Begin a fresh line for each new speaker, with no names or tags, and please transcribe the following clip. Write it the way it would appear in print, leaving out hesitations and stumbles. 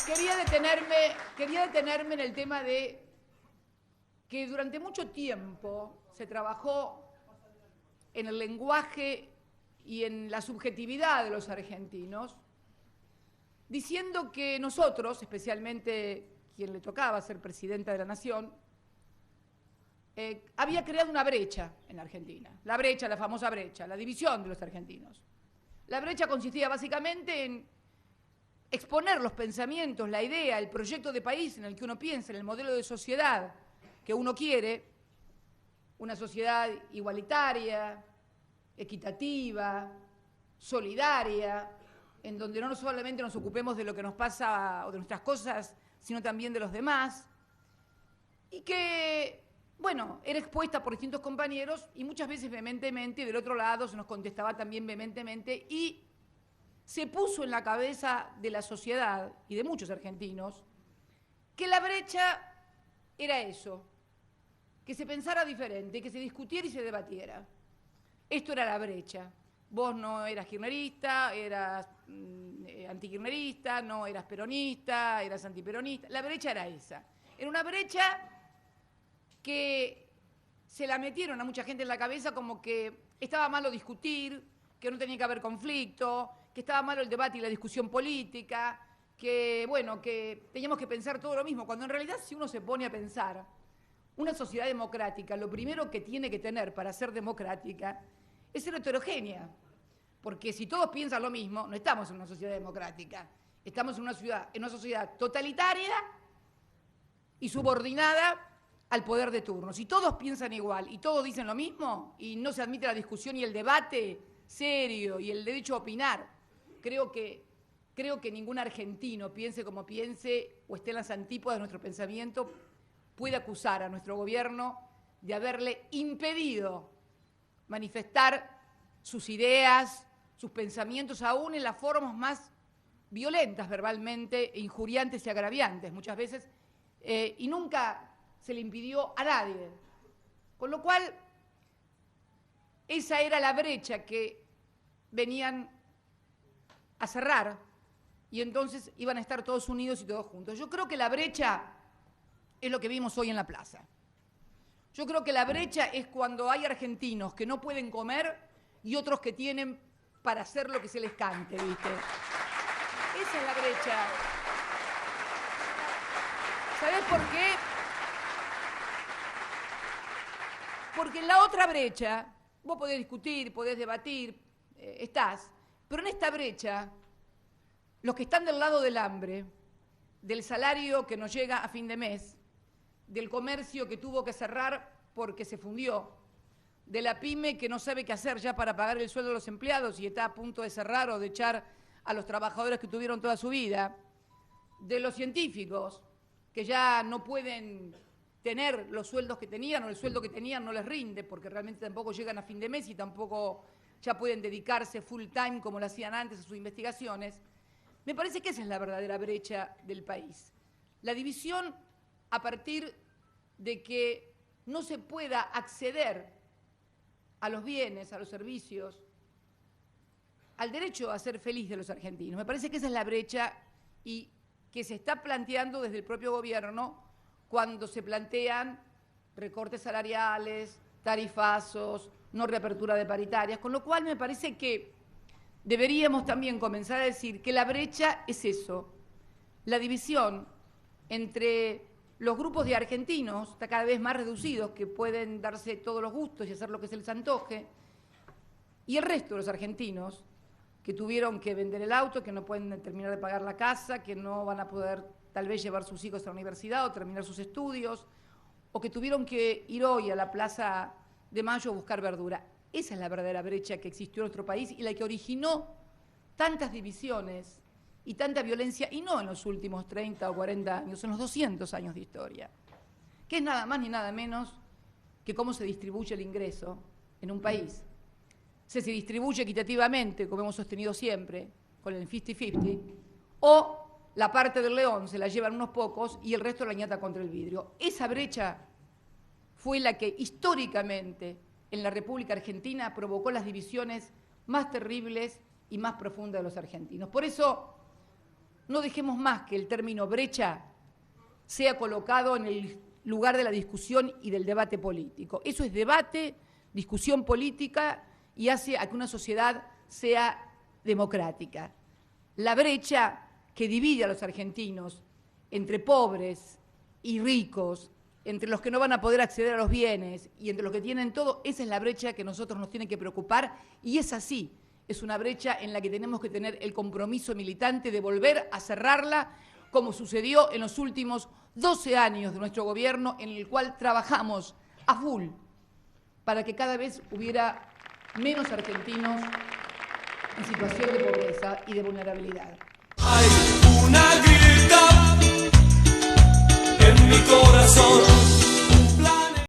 quería detenerme en el tema de que durante mucho tiempo se trabajó en el lenguaje y en la subjetividad de los argentinos, diciendo que nosotros, especialmente quien le tocaba ser presidenta de la Nación, había creado una brecha en Argentina. La brecha, la famosa brecha, la división de los argentinos. La brecha consistía básicamente en exponer los pensamientos, la idea, el proyecto de país en el que uno piensa, en el modelo de sociedad que uno quiere, una sociedad igualitaria, equitativa, solidaria, en donde no solamente nos ocupemos de lo que nos pasa o de nuestras cosas, sino también de los demás, y que, bueno, era expuesta por distintos compañeros y muchas veces vehementemente, y del otro lado se nos contestaba también vehementemente, y se puso en la cabeza de la sociedad y de muchos argentinos que la brecha era eso, que se pensara diferente, que se discutiera y se debatiera. Esto era la brecha. Vos no eras kirchnerista, eras antikirchnerista, no eras peronista, eras antiperonista. La brecha era esa. Era una brecha que se la metieron a mucha gente en la cabeza como que estaba malo discutir, que no tenía que haber conflicto, que estaba malo el debate y la discusión política, que, bueno, que teníamos que pensar todo lo mismo, cuando en realidad si uno se pone a pensar, una sociedad democrática, lo primero que tiene que tener para ser democrática es ser heterogénea, porque si todos piensan lo mismo, no estamos en una sociedad democrática, estamos en una sociedad totalitaria y subordinada al poder de turno. Si todos piensan igual y todos dicen lo mismo y no se admite la discusión y el debate serio y el derecho a opinar, creo que ningún argentino, piense como piense o esté en las antípodas de nuestro pensamiento, puede acusar a nuestro gobierno de haberle impedido manifestar sus ideas, sus pensamientos, aún en las formas más violentas verbalmente, e injuriantes y agraviantes muchas veces, y nunca se le impidió a nadie. Con lo cual, esa era la brecha que venían a cerrar y entonces iban a estar todos unidos y todos juntos. Yo creo que la brecha es lo que vimos hoy en la plaza. Yo creo que la brecha es cuando hay argentinos que no pueden comer y otros que tienen para hacer lo que se les cante, ¿viste? Esa es la brecha. ¿Sabés por qué? Porque en la otra brecha, vos podés discutir, podés debatir, pero en esta brecha, los que están del lado del hambre, del salario que nos llega a fin de mes, del comercio que tuvo que cerrar porque se fundió, de la pyme que no sabe qué hacer ya para pagar el sueldo de los empleados y está a punto de cerrar o de echar a los trabajadores que tuvieron toda su vida, de los científicos que ya no pueden tener los sueldos que tenían o el sueldo que tenían no les rinde porque realmente tampoco llegan a fin de mes y tampoco ya pueden dedicarse full time como lo hacían antes a sus investigaciones. Me parece que esa es la verdadera brecha del país. La división a partir de que no se pueda acceder a los bienes, a los servicios, al derecho a ser feliz de los argentinos. Me parece que esa es la brecha y que se está planteando desde el propio gobierno cuando se plantean recortes salariales, tarifazos, no reapertura de paritarias, con lo cual me parece que deberíamos también comenzar a decir que la brecha es eso, la división entre los grupos de argentinos, está cada vez más reducidos, que pueden darse todos los gustos y hacer lo que se les antoje, y el resto de los argentinos que tuvieron que vender el auto, que no pueden terminar de pagar la casa, que no van a poder tal vez llevar sus hijos a la universidad o terminar sus estudios, o que tuvieron que ir hoy a la Plaza de Mayo a buscar verdura. Esa es la verdadera brecha que existió en nuestro país y la que originó tantas divisiones y tanta violencia, y no en los últimos 30 o 40 años, en los 200 años de historia, que es nada más ni nada menos que cómo se distribuye el ingreso en un país. Se distribuye equitativamente, como hemos sostenido siempre, con el 50-50, o la parte del león se la llevan unos pocos y el resto la añata contra el vidrio. Esa brecha fue la que históricamente en la República Argentina provocó las divisiones más terribles y más profundas de los argentinos. Por eso no dejemos más que el término brecha sea colocado en el lugar de la discusión y del debate político. Eso es debate, discusión política y hace a que una sociedad sea democrática. La brecha que divide a los argentinos entre pobres y ricos, entre los que no van a poder acceder a los bienes y entre los que tienen todo, esa es la brecha que a nosotros nos tiene que preocupar y es así. Es una brecha en la que tenemos que tener el compromiso militante de volver a cerrarla, como sucedió en los últimos 12 años de nuestro gobierno, en el cual trabajamos a full para que cada vez hubiera menos argentinos en situación de pobreza y de vulnerabilidad.
Hay una grita en mi corazón.